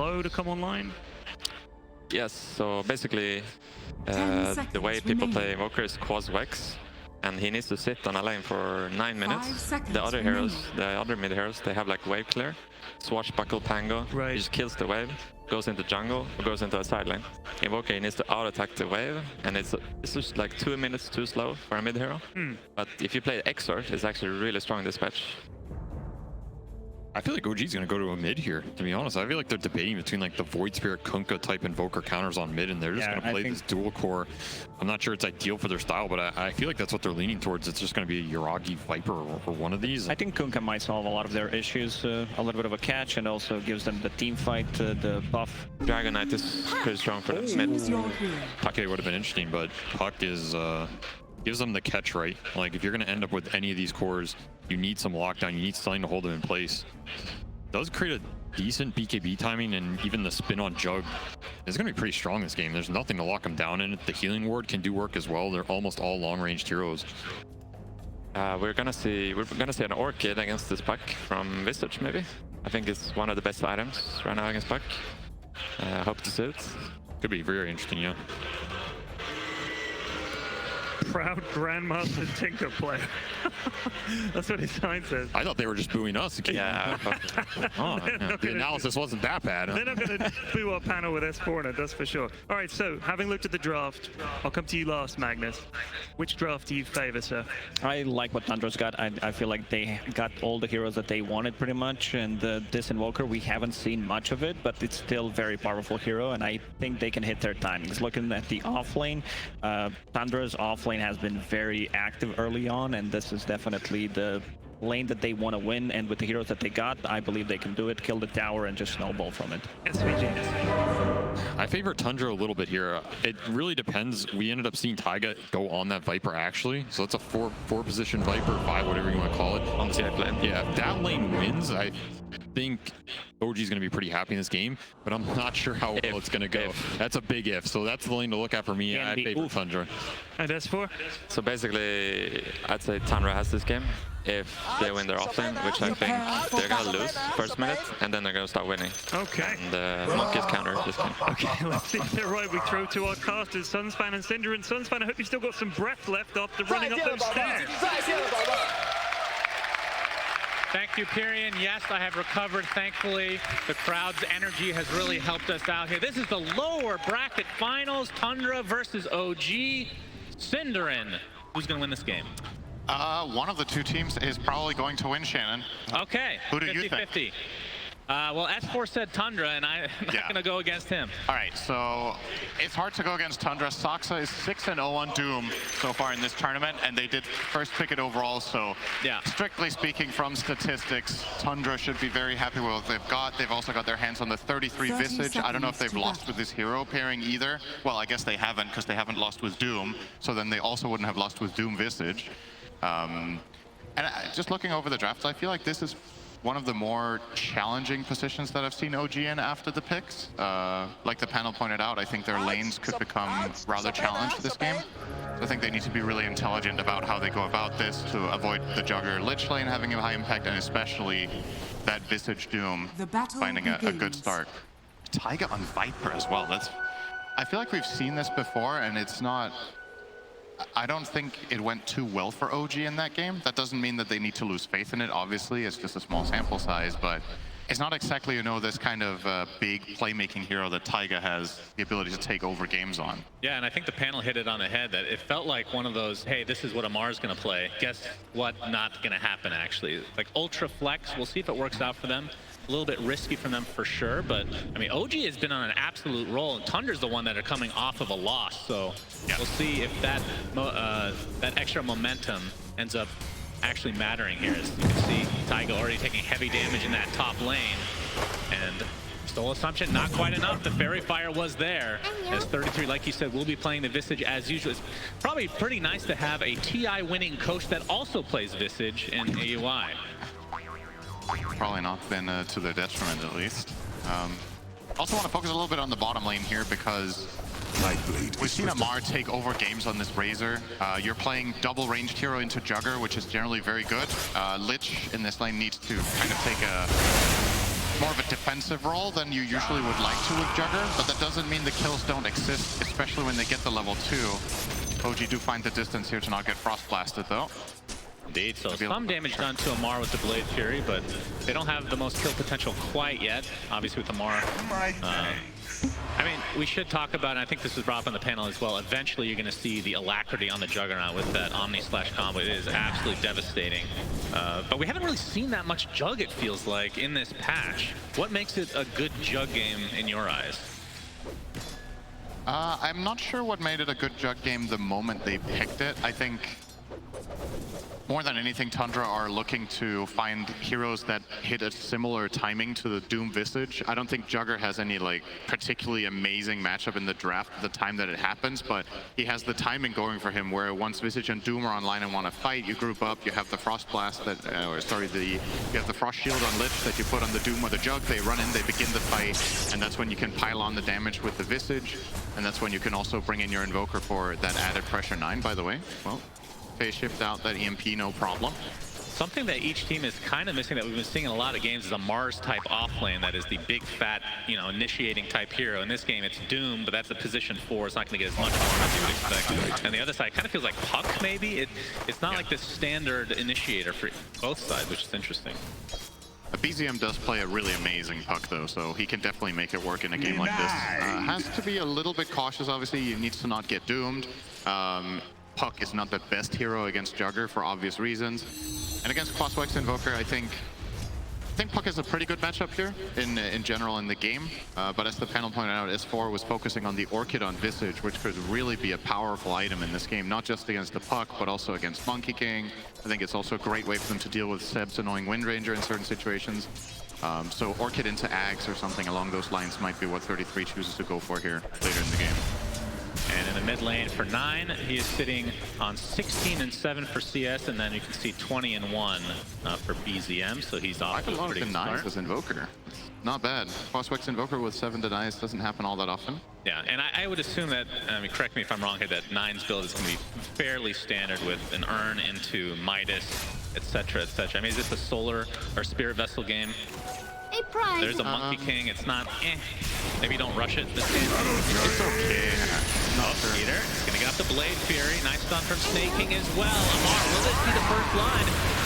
slow to come online? Yes, so basically the way people play Invoker is Quaz Vex, and he needs to sit on a lane for 9 minutes. The other heroes, the other mid heroes, they have like wave clear, swashbuckle Pango, Right. he just kills the wave, goes into jungle, or goes into a side lane. Invoker, he needs to out-attack the wave, and it's just like 2 minutes too slow for a mid hero. But if you play Exort, it's actually really strong dispatch. I feel like OG's gonna go to a mid here, to be honest. I feel like they're debating between like the Void Spirit Kunkka type Invoker counters on mid, and they're just gonna play this dual core. I'm not sure it's ideal for their style, but I feel like that's what they're leaning towards. It's just gonna be a Yuragi Viper or one of these. I think Kunkka might solve a lot of their issues, a little bit of a catch, and also gives them the team fight, the buff. Dragon Knight is pretty strong for the mid. Pake would have been interesting, but Puck is gives them the catch right. Like if you're gonna end up with any of these cores, you need some lockdown, you need something to hold them in place. Does create a decent BKB timing, and even the spin on Jug is going to be pretty strong this game. There's nothing to lock them down in it. The healing ward can do work as well. They're almost all long-ranged heroes. We're gonna see an Orchid against this Puck from Visage maybe. I think it's one of the best items right now against Puck. Hope to see it. Could be very interesting, yeah. Proud Grandmaster Tinker player. That's what his sign says. I thought they were just booing us. Yeah. The analysis wasn't that bad. They're not going to boo our panel with S4 in it, that's for sure. All right, so having looked at the draft, I'll come to you last, Magnus. Which draft do you favor, sir? I like what Tundra's got. I feel like they got all the heroes that they wanted pretty much, and this Invoker, we haven't seen much of it, but it's still a very powerful hero, and I think they can hit their timings. Looking at the off lane, Tundra's off lane has been very active early on, and this is definitely the lane that they want to win, and with the heroes that they got, I believe they can do it, kill the tower, and just snowball from it. I favor Tundra a little bit here. It really depends. We ended up seeing Taiga go on that Viper actually, so it's a four position Viper, 5, whatever you want to call it. On the CI lane. Yeah, if that lane wins, I think OG's going to be pretty happy in this game, but I'm not sure how well it's going to go. That's a big if, so that's the lane to look at for me. I favor Tundra. And S4? So basically, I'd say Tundra has this game if they win their offlane, which I think they're gonna lose first minute, and then they're gonna start winning. Okay. And Monkeys counter this game. Okay, let's see if they're right. We throw to our casters, Sunspan and Cinder. And Sunspan, I hope you still got some breath left after running up those stairs. Thank you, Pyrian. Yes, I have recovered, thankfully. The crowd's energy has really helped us out here. This is the lower bracket finals, Tundra versus OG. Cinderin, who's gonna win this game? One of the two teams is probably going to win, Shannon. Okay. Who do you think? 50-50. Well, S4 said Tundra, and I'm not going to go against him. All right, so it's hard to go against Tundra. Soxa is 6-0 on Doom so far in this tournament, and they did first pick it overall, so strictly speaking from statistics, Tundra should be very happy with what they've got. They've also got their hands on the 33 Visage. I don't know if they've lost with this hero pairing either. Well, I guess they haven't, because they haven't lost with Doom, so then they also wouldn't have lost with Doom Visage. Just looking over the drafts, I feel like this is one of the more challenging positions that I've seen OG in after the picks. Like the panel pointed out, I think their lanes could become rather challenged this game. I think they need to be really intelligent about how they go about this to avoid the Jugger Lich lane having a high impact, and especially that Visage Doom finding a good start. Taiga on Viper as well. I feel like we've seen this before, and it's not... I don't think it went too well for OG in that game. That doesn't mean that they need to lose faith in it, obviously. It's just a small sample size, but it's not exactly, this kind of big playmaking hero that Taiga has the ability to take over games on. Yeah, and I think the panel hit it on the head that it felt like one of those, hey, this is what Amar's going to play. Guess what? Not going to happen, actually. Like Ultra Flex, we'll see if it works out for them. A little bit risky from them for sure, but I mean, OG has been on an absolute roll, and Tundra's the one that are coming off of a loss, so we'll see if that that extra momentum ends up actually mattering here. As you can see, Taiga already taking heavy damage in that top lane, and Stole Assumption, not quite enough. The Fairy Fire was there. As 33, like you said, will be playing the Visage as usual. It's probably pretty nice to have a TI winning coach that also plays Visage in AUI. Probably not been to their detriment, at least. Also want to focus a little bit on the bottom lane here, because we've seen Amar take over games on this Razor. You're playing double ranged hero into Jugger, which is generally very good. Lich in this lane needs to kind of take more of a defensive role than you usually would like to with Jugger, but that doesn't mean the kills don't exist, especially when they get the level 2. OG do find the distance here to not get frost blasted though. Indeed, so some damage done to Amar with the Blade Fury, but they don't have the most kill potential quite yet, obviously with Amar. I mean, we should talk about, and I think this was brought up on the panel as well, eventually you're going to see the alacrity on the Juggernaut with that Omni/combo. It is absolutely devastating. But we haven't really seen that much Jug, it feels like, in this patch. What makes it a good Jug game in your eyes? I'm not sure what made it a good Jug game the moment they picked it. I think more than anything, Tundra are looking to find heroes that hit a similar timing to the Doom Visage. I don't think Jugger has any like particularly amazing matchup in the draft at the time that it happens, but he has the timing going for him where once Visage and Doom are online and want to fight, you group up, you have the Frost Blast that, you have the Frost Shield on Lich that you put on the Doom or the Jug, they run in, they begin the fight, and that's when you can pile on the damage with the Visage, and that's when you can also bring in your Invoker for that added pressure 9, by the way. Well, phase shift out that EMP, no problem. Something that each team is kind of missing that we've been seeing in a lot of games is a Mars type offlane that is the big fat, you know, initiating type hero. In this game it's Doom, but that's a position 4. It's not going to get as much harm as you would expect. And the other side kind of feels like Puck maybe. It's not like this standard initiator for both sides, which is interesting. BZM does play a really amazing Puck though, so he can definitely make it work in a game like this. Has to be a little bit cautious, obviously. He needs to not get doomed. Puck is not the best hero against Jugger for obvious reasons. And against Quaswex Invoker, I think Puck is a pretty good matchup here in general in the game. But as the panel pointed out, S4 was focusing on the Orchid on Visage, which could really be a powerful item in this game, not just against the Puck, but also against Monkey King. I think it's also a great way for them to deal with Seb's annoying Wind Ranger in certain situations. So Orchid into Ags or something along those lines might be what 33 chooses to go for here later in the game. And in the mid lane for 9, he is sitting on 16 and 7 for CS, and then you can see 20 and 1 for BZM. So he's off to a pretty good start. As Invoker, not bad. Quaswex Invoker with 7 denies doesn't happen all that often. Yeah, and I would assume that, I mean, correct me if I'm wrong here, that 9's build is going to be fairly standard with an Urn into Midas, etc., etc. I mean, is this a Solar or Spirit Vessel game? A prize. There's a Monkey King. It's not, maybe don't rush it this game. It's okay. Oh, Peter is going to get up the Blade Fury. Nice stun from Snake King as well. Amar, will this be the first blood?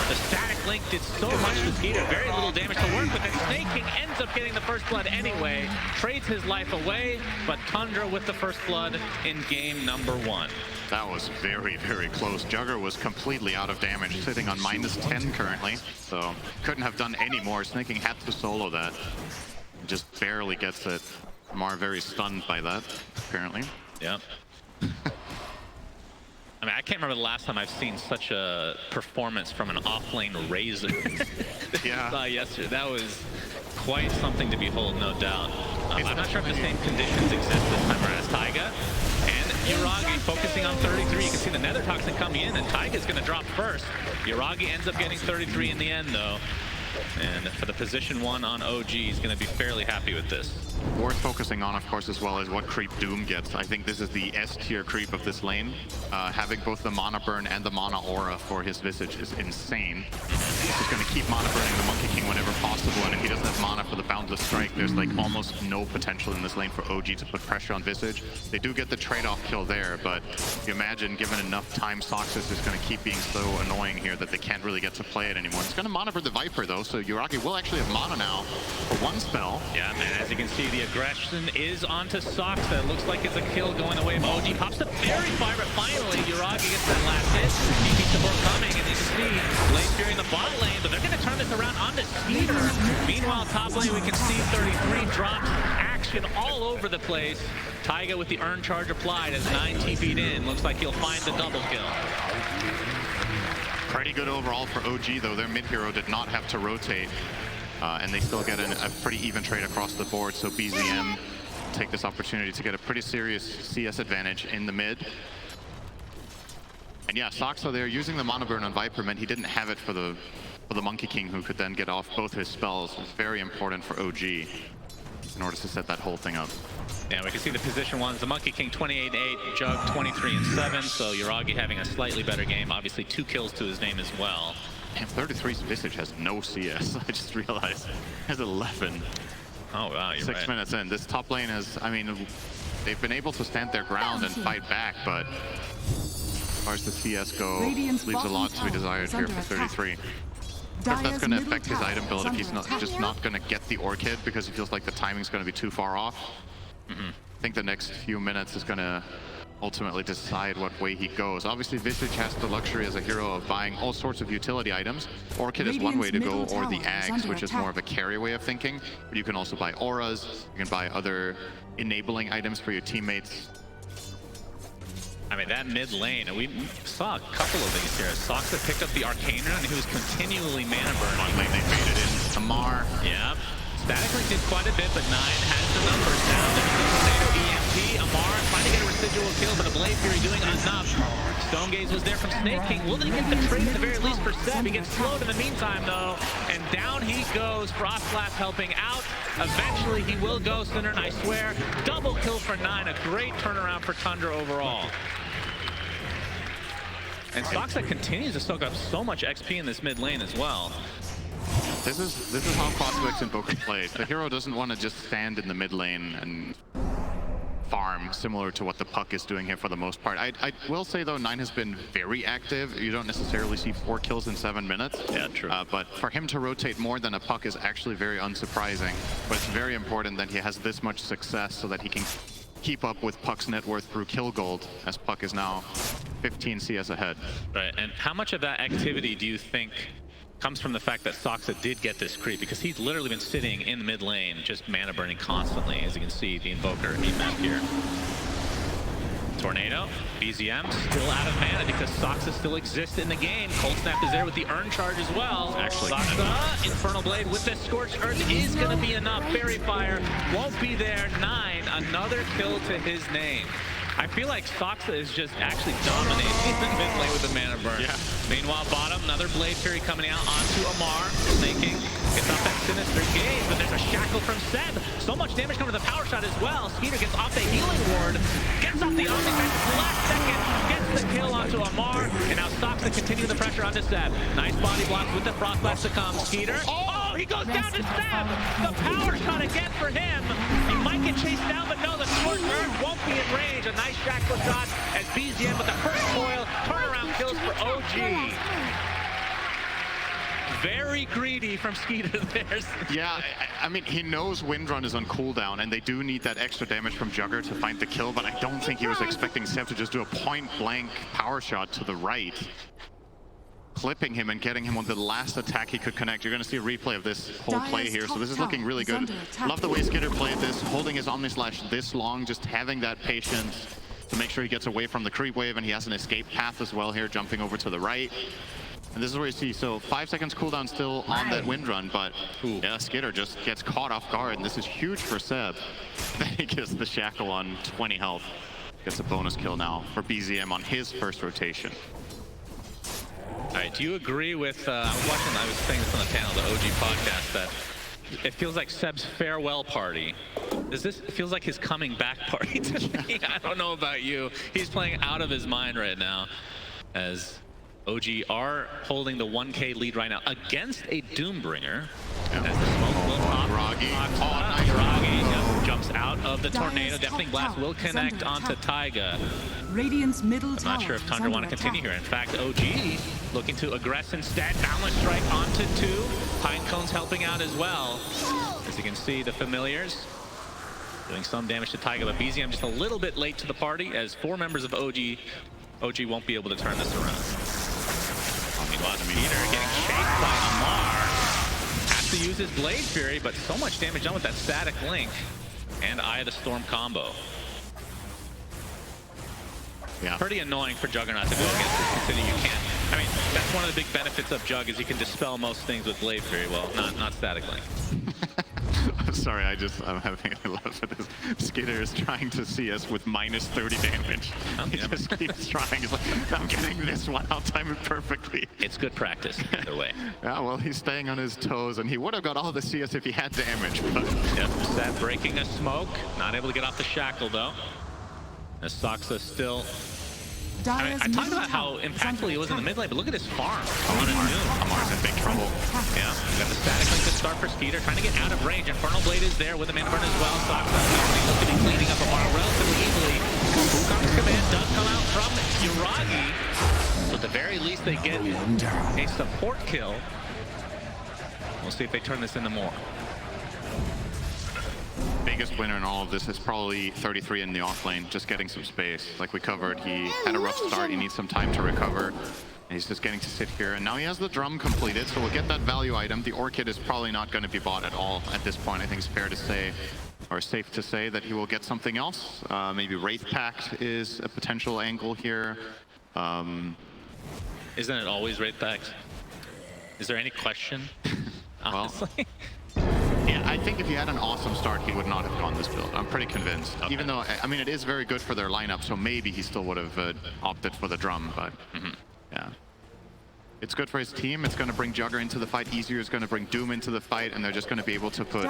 The static link did so much to Peter. Very little damage to work with. And Snake King ends up getting the first blood anyway. Trades his life away, but Tundra with the first blood in game number 1. That was very, very close. Jugger was completely out of damage, sitting on -10 currently, so couldn't have done any more. Snake King had to solo that. Just barely gets it. Amar very stunned by that, apparently. Yep. I mean, I can't remember the last time I've seen such a performance from an offlane Razor. Yeah. Yesterday. That was quite something to behold, no doubt. I'm not sure if the same conditions exist this time around as Taiga. And Yuragi focusing on 33. You can see the Nether Toxin coming in, and Taiga's going to drop first. Yuragi ends up getting 33 in the end, though. And for the position 1 on OG, he's going to be fairly happy with this. Worth focusing on, of course, as well as what creep Doom gets. I think this is the S-tier creep of this lane. Having both the Mana Burn and the Mana Aura for his Visage is insane. He's just going to keep Mana Burning the Monkey King whenever possible, and if he doesn't have Mana for the Boundless Strike, there's like almost no potential in this lane for OG to put pressure on Visage. They do get the trade-off kill there, but you imagine given enough time, Soxus is going to keep being so annoying here that they can't really get to play it anymore. It's going to Mana Burn the Viper, though, so Yuragi will actually have Mana now for 1 spell. Yeah, man, as you can see, the aggression is onto Sox. That looks like it's a kill going away. OG pops the Fairy Fire, but finally, Yuragi gets that last hit. DP support coming, and you can see Blade Fury in the bot lane, but they're going to turn this around onto Skeeter. Meanwhile, top lane, we can see 33 drops, action all over the place. Taiga with the Urn Charge applied as 9 TP'd in. Looks like he'll find the double kill. Pretty good overall for OG, though. Their mid hero did not have to rotate, and they still get a pretty even trade across the board. So BZM take this opportunity to get a pretty serious CS advantage in the mid. And yeah, Soxo there using the Mana Burn on Viper meant he didn't have it for the Monkey King, who could then get off both his spells. It's very important for OG in order to set that whole thing up. Yeah, we can see the position 1s. The Monkey King 28-8, Jug 23-7. So Yuragi having a slightly better game. Obviously 2 kills to his name as well. Damn, 33's Visage has no CS. I just realized. Has 11. Oh, wow, you're 6 right. minutes in. This top lane is, I mean, they've been able to stand their ground and fight back, but as far as the CS go, leaves a lot to be desired here for 33. If that's going to affect his item build, if he's not going to get the Orchid because he feels like the timing's going to be too far off. I think the next few minutes is going to ultimately decide what way he goes. Obviously, Visage has the luxury as a hero of buying all sorts of utility items. Orchid is one way to go, or the Ags, which is more of a carry way of thinking. But you can also buy auras, you can buy other enabling items for your teammates. I mean, that mid lane, and we saw a couple of things here. Soxa picked up the Arcane Rune, and he was continually mana burning. One lane they faded in. Amar. Yeah. Static Link did quite a bit, but 9 has the numbers now. There's EMP, Amar trying to get a residual kill, but a Blade Fury doing enough. Stone Gaze was there from Snake King. Will they get the trade at the very least for Seb? He gets slowed in the meantime, though, and down he goes. Frost Blast helping out. Eventually, he will go Sinner, and I swear, double kill for 9. A great turnaround for Tundra overall. And Soxa continues to soak up so much XP in this mid lane as well. This is how Crosswicks Invoker plays. The hero doesn't want to just stand in the mid lane and farm, similar to what the Puck is doing here for the most part. I will say, though, 9 has been very active. You don't necessarily see 4 kills in 7 minutes. Yeah, true. But for him to rotate more than a Puck is actually very unsurprising. But it's very important that he has this much success so that he can keep up with Puck's net worth through kill gold, as Puck is now 15 CS ahead. Right, and how much of that activity do you think comes from the fact that Soxa did get this creep? Because he's literally been sitting in the mid lane, just mana burning constantly. As you can see, the Invoker heat map here. Tornado, BZM, still out of mana because Soxa still exists in the game. Cold Snap is there with the Urn Charge as well. Actually, Soxa, Infernal Blade with the Scorched Earth is going to be enough. Fairy Fire won't be there. 9, another kill to his name. I feel like Soxa is just actually dominating the mid lane with the mana burn. Yeah. Meanwhile, bottom, another Blade Fury coming out onto Amar. Thinking, gets off that Sinister Gaze, but there's a shackle from Seb. So much damage coming to the power shot as well. Skeeter gets off the healing ward, gets off the Omnifence last second, gets the kill onto Amar, and now Soxa continuing the pressure onto Seb. Nice body blocks with the Frost Blast to come. Skeeter, oh, he goes down to Seb! The power shot again for him. He might get chased down, but no, the Scorched Earth won't be in range. A nice shackle shot as BZM with the first coil. Turnaround kills for OG. Very greedy from Skeeter there. Yeah, I mean, he knows Windrun is on cooldown, and they do need that extra damage from Jugger to find the kill, but I don't think he was expecting Seb to just do a point-blank power shot to the right, clipping him and getting him on the last attack he could connect. You're going to see a replay of this whole play here, so this is looking really good. Love the way Skeeter played this, holding his Omni Slash this long, just having that patience to make sure he gets away from the creep wave, and he has an escape path as well here, jumping over to the right. And this is where you see, so 5 seconds cooldown still on that Windrun, but yeah, Skeeter just gets caught off guard, and this is huge for Seb. Then he gets the shackle on 20 health. Gets a bonus kill now for BZM on his first rotation. All right, do you agree with, I was saying this on the panel, the OG podcast, that it feels like Seb's farewell party. It feels like his coming back party to me. I don't know about you. He's playing out of his mind right now, as OG are holding the 1K lead right now against a Doombringer. As the smoke will pop. Roggy. Roggy jumps out of the Tornado. Deafening Blast will connect onto Taiga. Radiant's middle I'm not sure if Tundra want to continue here. In fact, OG looking to aggress instead. Balance Strike onto 2. Pine Cone's helping out as well. As you can see, the Familiars doing some damage to Taiga, but BZM just a little bit late to the party, as 4 members of OG won't be able to turn this around. Meanwhile, Peter getting chased by Amar. Has to use his Blade Fury, but so much damage done with that Static Link and Eye of the Storm combo. Yeah. Pretty annoying for Juggernaut to go against this, considering you can't. I mean, that's one of the big benefits of Jug, is you can dispel most things with Blade Fury. Well, not Static Link. I'm sorry, I'm having a laugh at this. Skeeter is trying to see us with minus 30 damage. He just keeps trying. He's like, I'm getting this one, I'll time it perfectly. It's good practice, either way. Yeah, well, he's staying on his toes, and he would have got all the CS if he had damage, but... Yep, Seb breaking a smoke. Not able to get off the shackle, though. As Soxa still I talked about how impactful he was in the mid lane, but look at his farm on his Doom. Amar's in big trouble. Yeah, got the static link to start for Skeeter, trying to get out of range. Infernal Blade is there with the mana burn as well. Soxa looks to be cleaning up Amar relatively easily. Wukong's command does come out from Yuragi. So at the very least, they get a support kill. We'll see if they turn this into more. Biggest winner in all of this is probably 33 in the off lane, just getting some space. Like we covered, he had a rough start, he needs some time to recover. And he's just getting to sit here, and now he has the drum completed, so we'll get that value item. The Orchid is probably not going to be bought at all at this point. I think it's fair to say, or safe to say, that he will get something else. Maybe Wraith Pact is a potential angle here. Isn't it always Wraith Pacts? Is there any question? Honestly. Yeah, I think if he had an awesome start, he would not have gone this build. I'm pretty convinced. Okay. Even though, I mean, it is very good for their lineup, so maybe he still would have opted for the drum, but yeah. It's good for his team. It's going to bring Jugger into the fight easier. It's going to bring Doom into the fight, and they're just going to be able to put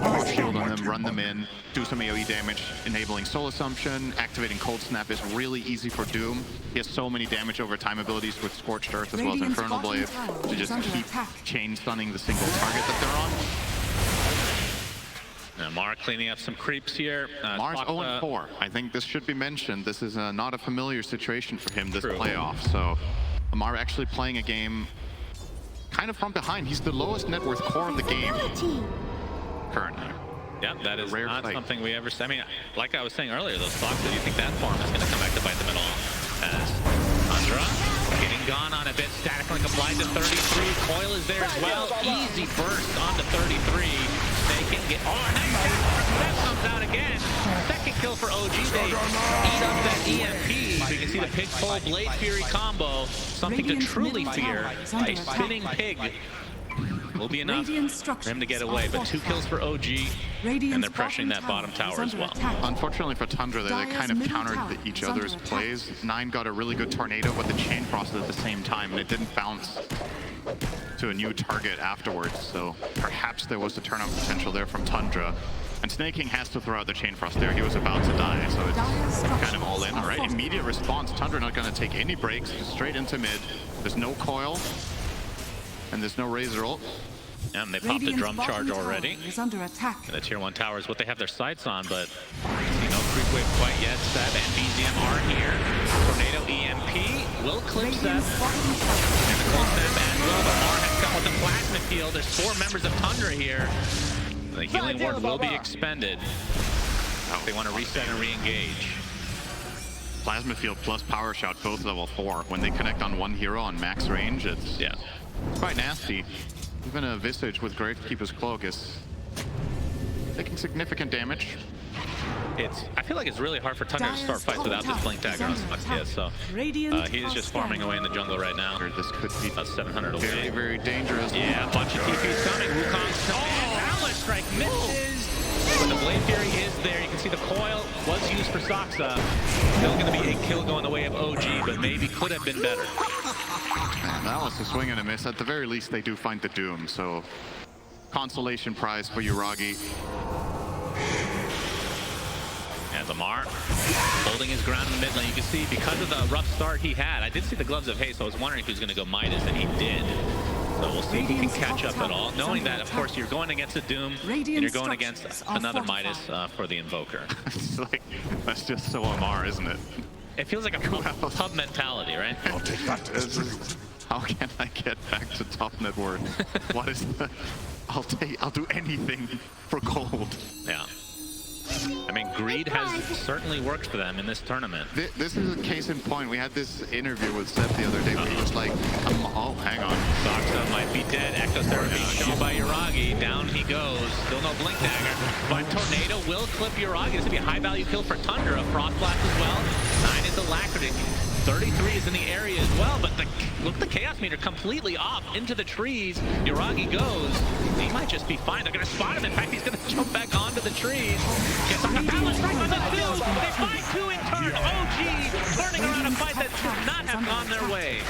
more shield on them, run them in, do some AoE damage, enabling Soul Assumption. Activating Cold Snap is really easy for Doom. He has so many damage over time abilities with Scorched Earth as well as Infernal Blade to just keep chain stunning the single target that they're on. Amar cleaning up some creeps here. Mars 0-4. I think this should be mentioned. This is not a familiar situation for him this True. playoff. So Amar actually playing a game kind of from behind. He's the lowest net worth core of the game currently. Yeah, that is Rare not fight. something we ever see. I mean, like I was saying earlier, those Foxes, you think that farm is going to come back to bite them at all? As Tundra getting gone on a bit. Static Link applied to 33. Coil is there as well. Easy burst onto 33. They can get... Oh, nice counter. That comes out again. Second kill for OG. They eat up that EMP. So you can see the Pig Pole Blade Fury combo. Something to truly fear. A spinning pig will be enough for him to get away. But 2 kills for OG, and they're pressuring that bottom tower as well. Unfortunately for Tundra, they kind of countered each other's plays. 9 got a really good tornado, but the chain frosted at the same time, and it didn't bounce to a new target afterwards. So perhaps there was a turn-on potential there from Tundra. And Snake King has to throw out the chain frost there. He was about to die, so it's kind of all in. All right, immediate response. Tundra not going to take any breaks, straight into mid. There's no coil, and there's no Razor ult. And they popped a drum charge already. Is under attack. And the tier 1 tower is what they have their sights on, but see no creep wave quite yet. Seb and BZM are here. Tornado EMP will clip Seb. And the cold snap as well, but Mar has come with the plasma field. There's 4 members of Tundra here. The healing ward will be expended. They want to reset and re-engage. Plasma field plus power shout, both level 4. When they connect on one hero on max range, it's quite nasty. Even a Visage with Gravekeeper's Cloak is taking significant damage. I feel like it's really hard for Tundra to start fights without this Blink Dagger on Soxa, so he is just farming away in the jungle right now. This could be about 700 away. very, very dangerous. Yeah, a bunch of TPs coming. Wukong's coming. Balance Strike misses. But the Blade Fury is there. You can see the coil was used for Soxa. Still going to be a kill going the way of OG, but maybe could have been better. Man, that was a swing and a miss. At the very least, they do find the Doom, so consolation prize for Yuragi. As Amar holding his ground in the mid lane. You can see because of the rough start he had, I did see the Gloves of Haste, so I was wondering if he was going to go Midas, and he did. So we'll see if he can catch up at all. Knowing that, of course, you're going against a Doom, and you're going against another Midas for the Invoker. It's like, that's just so Amar, isn't it? It feels like a pub mentality, right? I'll take that. How can I get back to top net worth? What is the... I'll do anything for gold. Yeah. I mean, greed has certainly worked for them in this tournament. This is a case in point. We had this interview with Seth the other day where he was like, oh, hang on. Soxa might be dead. Echo Therapy shown by Yuragi. Down he goes. Still no Blink Dagger. But Tornado will clip Yuragi. This would be a high value kill for Tundra. Frost Blast as well. 9 is Alacrity. 33 is in the area as well, but look at the Chaos Meter completely off into the trees. Yuragi goes. He might just be fine. They're going to spot him. In fact, he's going to jump back onto the trees. Gets on the balance strike on the 2. They find 2 in turn. OG turning around a fight that should not have gone their way.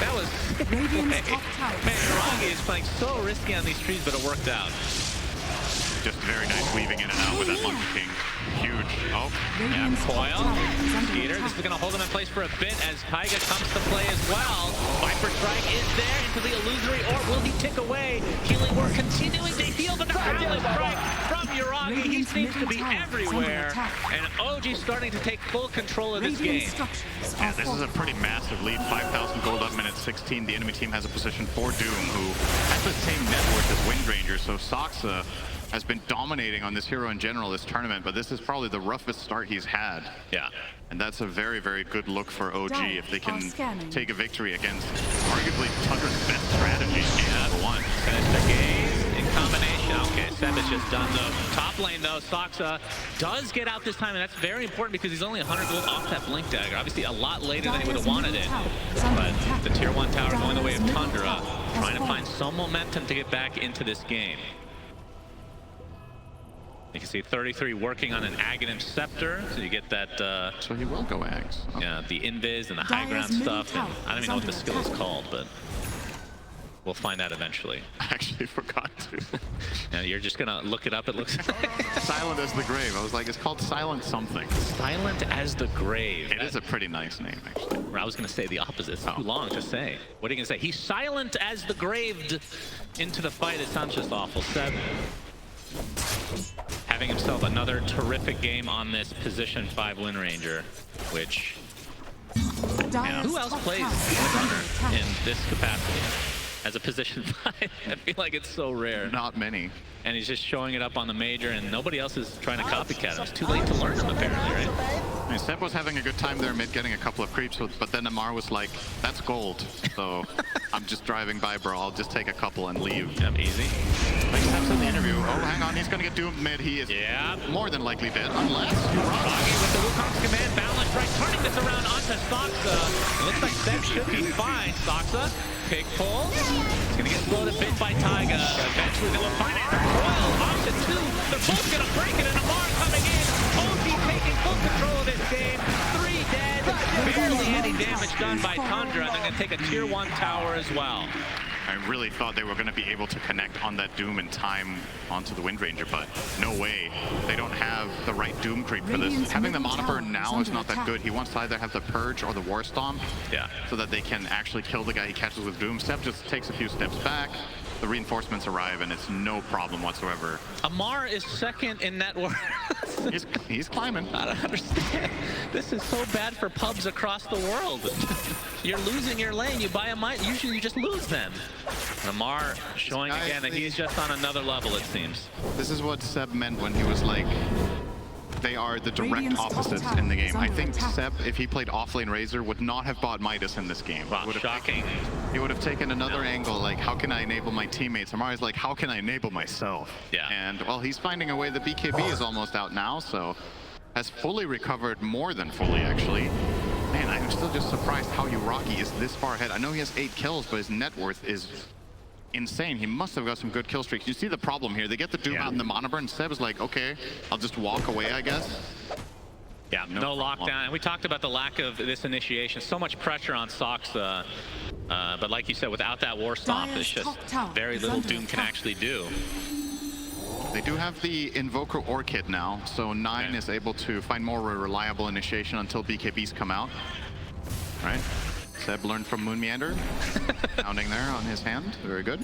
That was... Man, Yuragi is playing so risky on these trees, but it worked out. Just very nice weaving in and out with that Monkey King. Huge. Oh, yeah, coil. Skeeter, this is going to hold him in place for a bit as Taiga comes to play as well. Viper Strike is there into the illusory orb. Will he tick away? Healing work continuing to heal, but the Howling Strike from Uragi. He seems to be everywhere. And OG starting to take full control of this game. yeah, this is a pretty massive lead. 5,000 gold up minute 16. The enemy team has a position for Doom, who has the same net worth as Wind Ranger. So Soxa has been dominating on this hero in general this tournament, but this is probably the roughest start he's had. Yeah. And that's a very, very good look for OG if they can take a victory against arguably Tundra's best strategy game number one. Finish the game in combination. Okay, Seb is just done though. Top lane though, Soxa does get out this time, and that's very important because he's only 100 gold off that Blink Dagger. Obviously a lot later than he would have wanted it. But the tier 1 tower going the way of Tundra, trying to find some momentum to get back into this game. You can see 33 working on an Aghanim Scepter, so you get that, So he will go Ags. Oh. yeah, the invis and the high ground stuff. And I don't even know what the skill is called, but we'll find out eventually. I actually forgot to. Yeah, you're just gonna look it up, it looks like. Silent as the Grave. I was like, it's called Silent something. Silent as the Grave. It is a pretty nice name, actually. I was gonna say the opposite. It's too long to say. What are you gonna say? He's silent as the graved into the fight. It sounds just awful. Seb having himself another terrific game on this position 5 Wind Ranger, which, yeah, who else plays Hunter in this capacity as a position 5? I feel like it's so rare. Not many. And he's just showing it up on the major, and nobody else is trying to copycat him. It's too late to learn him, apparently, right? I mean, Seb was having a good time there mid, getting a couple of creeps, but then Amar was like, that's gold. So I'm just driving by, bro. I'll just take a couple and leave. Yep, easy. Like Seb's in the interview. Oh, hang on. He's going to get doomed mid. He is more than likely dead, unless Uragi with the Wukong's command balance, right? Turning this around onto Soxa. It looks like Seb should be fine. Soxa, pig pull. He's going to get slowed a bit by Taiga. Eventually, they will find it. Coil, option 2. They're both going to break it, and Amar coming in. OG taking full control of this game. 3 dead. Barely any damage done by Tundra, and they're going to take a tier 1 tower as well. I really thought they were going to be able to connect on that Doom in time onto the Wind Ranger, but no way. They don't have the right Doom creep for this. Having the Mana Burn now is not that good. He wants to either have the Purge or the War Stomp, so that they can actually kill the guy he catches with Doom. Seb just takes a few steps back. The reinforcements arrive, and it's no problem whatsoever. Amar is second in net worth. he's climbing. I don't understand. This is so bad for pubs across the world. You're losing your lane. You buy a mine. Usually you just lose them. Amar showing again that he's just on another level, it seems. This is what Seb meant when he was like, they are the direct opposites in the game. I think Seb, if he played offlane Razor, would not have bought Midas in this game. Wow, shocking. He would have taken another angle, like, how can I enable my teammates? Amari's like, how can I enable myself? Yeah. And, well, he's finding a way. The BKB is almost out now, so has fully recovered, more than fully, actually. Man, I'm still just surprised how Uragi is this far ahead. I know he has 8 kills, but his net worth is insane. He must have got some good kill streaks. You see the problem here. They get the Doom out in the Mana Burn. Seb is like, okay, I'll just walk away, I guess. Yeah, no lockdown. And we talked about the lack of this initiation. So much pressure on Soxa. But like you said, without that War Stomp, it's just very little Doom can actually do. They do have the Invoker Orchid now, so 9 is able to find more reliable initiation until BKBs come out. Right? Seb learned from Moon Meander. Pounding there on his hand. Very good.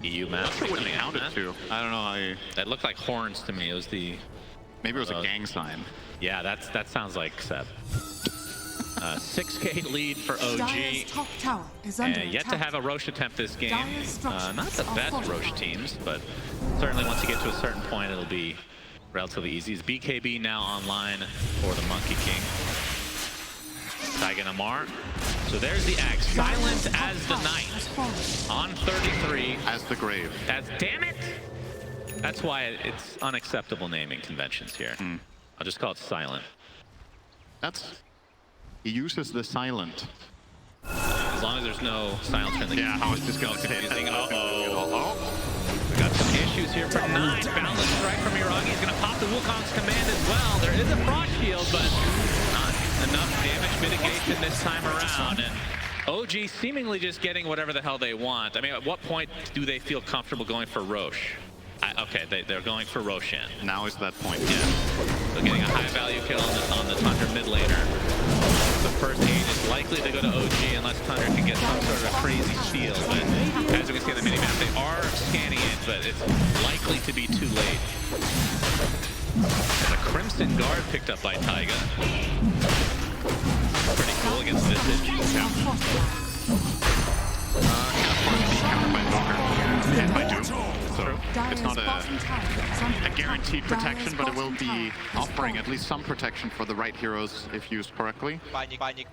EU map. What he pounded to. I don't know how he... That looked like horns to me. It was the... Maybe it was a gang sign. Yeah, that sounds like Seb. 6K lead for OG. Top tower is under yet to have a Roche attempt this game. Not the best Roche teams, but certainly once you get to a certain point, it'll be relatively easy. Is BKB now online for the Monkey King? Taiga and Amar. So there's the axe. Silent as the night. On 33. As the grave. Damn it! That's why it's unacceptable naming conventions here. I'll just call it Silent. He uses the silent. As long as there's no silencer in the game. Yeah, I was just going to say that. We got some issues here for 9. Boundless strike from Uragi. He's going to pop the Wukong's command as well. There is a frost shield, but not enough damage mitigation this time around. And OG seemingly just getting whatever the hell they want. I mean, at what point do they feel comfortable going for Roche? Okay, they're going for Roshan. Now is that point. Yeah. So getting a high value kill on the Tundra mid laner. The first aid is likely to go to OG unless Tundra can get some sort of a crazy steal. But as you can see on the minimap, they are scanning it, but it's likely to be too late. And a Crimson Guard picked up by Taiga. Pretty cool against Visage. Can of course be countered by Invoker and by Doom. So it's not a guaranteed protection, but it will be offering at least some protection for the right heroes if used correctly. Panic.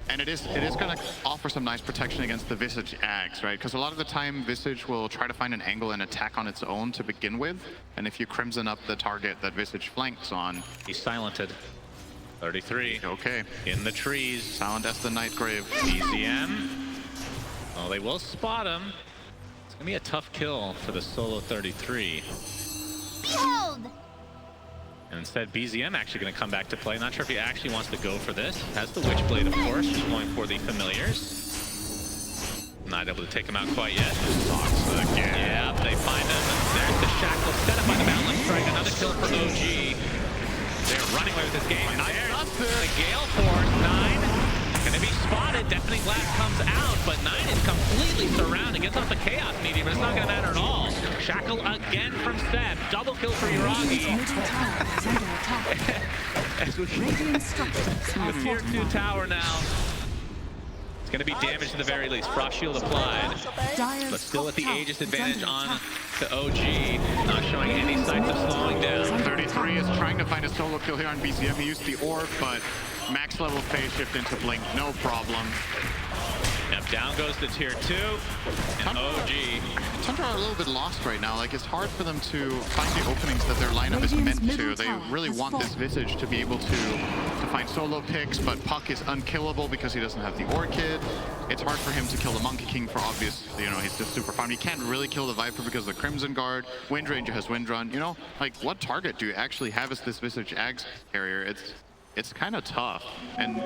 And it is going to offer some nice protection against the Visage Ags, right? Because a lot of the time, Visage will try to find an angle and attack on its own to begin with. And if you Crimson up the target that Visage flanks on... He's silented. 33. Okay. In the trees. Silent as the Nightgrave. BZM. Oh, they will spot him. It's going to be a tough kill for the solo 33. Behold! And instead, BZM actually going to come back to play. Not sure if he actually wants to go for this. Has the Witchblade, of course, just going for the familiars. Not able to take him out quite yet. Socks again. Yeah, they find him. There's the shackle set up by the Boundless Strike. Another kill for OG. They're running away with this game. There's the Gale Force. 9 going to be spotted. Deafening Blast comes out, but 9 is completely surrounded. Gets off the Chaos Medium, but it's not going to matter at all. Shackle again from Seb. Double kill for Yuragi. As we the tier 2 tower now. It's going to be damaged at the very least. Frost Shield applied, but still with the Aegis advantage on to OG. Not showing any signs of slowing down. 33 is trying to find a solo kill here on BZM. He used the orb, but max level phase shift into Blink, no problem. Yep, down goes the tier 2, and OG. Tundra are a little bit lost right now. Like, it's hard for them to find the openings that their lineup is meant to. They really want this Visage to be able to find solo picks, but Puck is unkillable because he doesn't have the Orchid. It's hard for him to kill the Monkey King for obvious, you know, he's just super farm. He can't really kill the Viper because of the Crimson Guard. Wind Ranger has Wind Run. You know, like, what target do you actually have as this Visage Ags carrier? It's kind of tough, and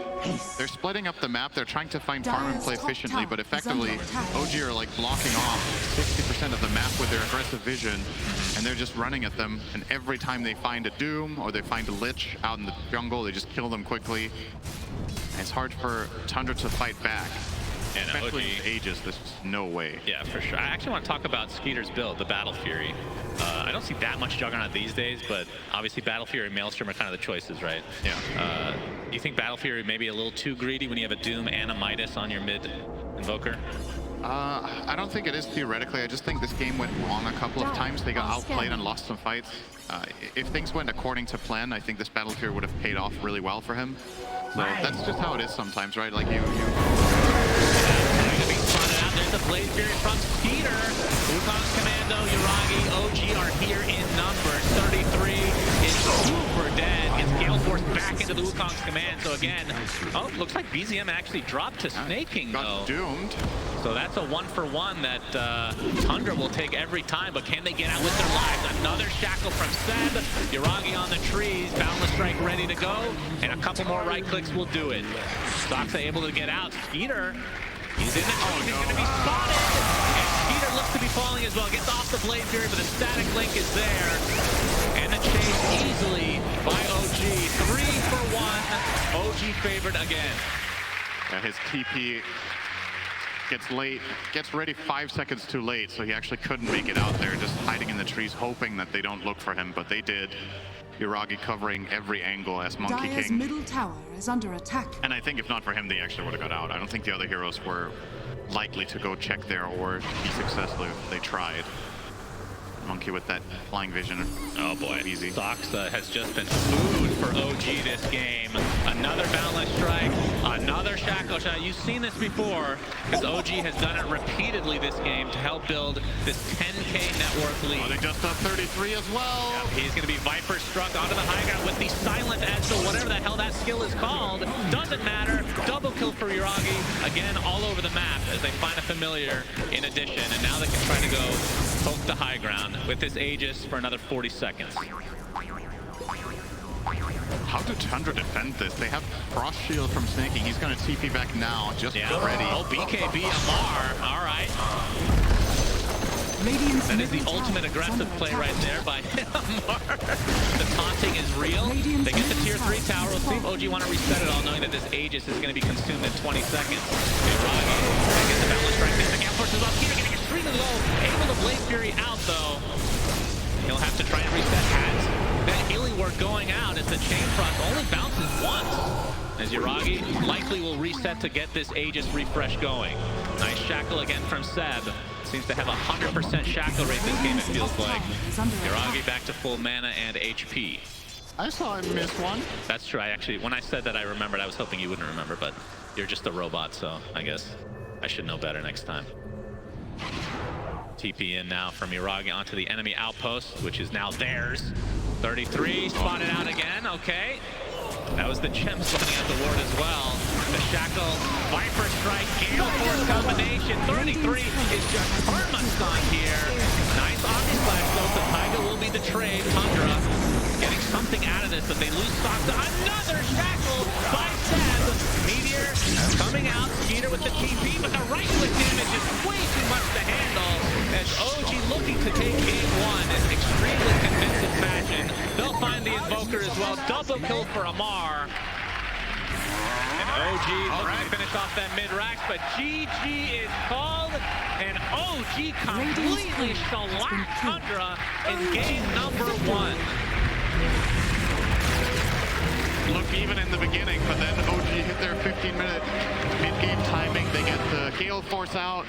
they're splitting up the map. They're trying to find farm and play efficiently, but effectively, OG are like blocking off 60% of the map with their aggressive vision, and they're just running at them. And every time they find a Doom or they find a Lich out in the jungle, they just kill them quickly. And it's hard for Tundra to fight back. And especially with Aegis, there's just no way. Yeah, for sure. I actually want to talk about Skeeter's build, the Battle Fury. I don't see that much Juggernaut these days, but obviously Battle Fury and Maelstrom are kind of the choices, right? Yeah. You think Battle Fury may be a little too greedy when you have a Doom and a Midas on your mid Invoker? I don't think it is theoretically. I just think this game went wrong a couple of times. They got outplayed and lost some fights. If things went according to plan, I think this Battle Fury would have paid off really well for him. So that's just how it is sometimes, right? Like you There's the Blade Fury from Skeeter. Wukong's Commando, Yuragi, OG are here in numbers. 33 is super dead. Gets Gale Force back into the Wukong's command. So again, looks like BZM actually dropped to snaking though. Got doomed. So that's a 1-for-1 that Tundra will take every time, but can they get out with their lives? Another shackle from Seb. Yuragi on the trees. Boundless Strike ready to go. And a couple more right clicks will do it. Stoxa able to get out. Skeeter. He's in the trees, he's going to be spotted! And Skeeter looks to be falling as well. Gets off the Blade Fury, but the static link is there. And the chase easily by OG. 3-for-1. OG favored again. Yeah, his TP gets late, gets ready 5 seconds too late, so he actually couldn't make it out there, just hiding in the trees, hoping that they don't look for him, but they did. Yuragi covering every angle as Monkey King. Middle tower is under attack. And I think if not for him, they actually would have got out. I don't think the other heroes were likely to go check there or be successful if they tried. Monkey with that flying vision. Oh boy, easy. Stoxa has just been food for OG this game. Another Boundless Strike, another Shackle Shot. You've seen this before, because OG has done it repeatedly this game to help build this 10K network lead. Oh, they just up 33 as well. Yep, he's going to be Viper struck onto the high ground with the Silent Edge, so whatever the hell that skill is called, doesn't matter. Double kill for Yuragi, again all over the map as they find a familiar in addition, and now they can try to go poke the high ground with this Aegis for another 40 seconds. How do Tundra defend this? They have Frost Shield from snaking. He's going to TP back now, just ready. Oh, BKB Amar. All right. Radiant's That is the middle ultimate tower is aggressive under play attack. right there by Mar. The taunting is real. They get the tier 3 tower. We'll see if OG want to reset it all, knowing that this Aegis is going to be consumed in 20 seconds. Mirage, they get the balance right there. The gap force is up here, getting extremely low. Able to Blade Fury out, though. He'll have to try and reset. Has that healing work going out as the Chain Frost only bounces once. As Yuragi likely will reset to get this Aegis refresh going. Nice shackle again from Seb. Seems to have 100% shackle rate this game, it feels like. Yuragi back to full mana and HP. I saw him miss one. That's true. I actually, when I said that I remembered, I was hoping you wouldn't remember, but you're just a robot, so I guess I should know better next time. TP in now from Yuragi onto the enemy outpost, which is now theirs. 33, spotted out again, okay. That was the gem spotting out the ward as well. The Shackle, Viper Strike, Gale Force combination. 33 is just perma-stunned here. Nice Omni Slash though, so Taiga will be the trade. Tundra getting something out of this, but they lose stock to another Shackle by Seb. Meteor coming out, Skeeter with the TP, but the right-click damage is way too much to handle. As OG looking to take game 1 in extremely convincing fashion. They'll find the Invoker as well. Double kill for Amar. And OG looking to finish off that mid-rack, but GG is called, and OG completely shellacked Tundra in game number 1. Looked even in the beginning, but then OG hit their 15-minute mid-game timing. They get the Gale Force out.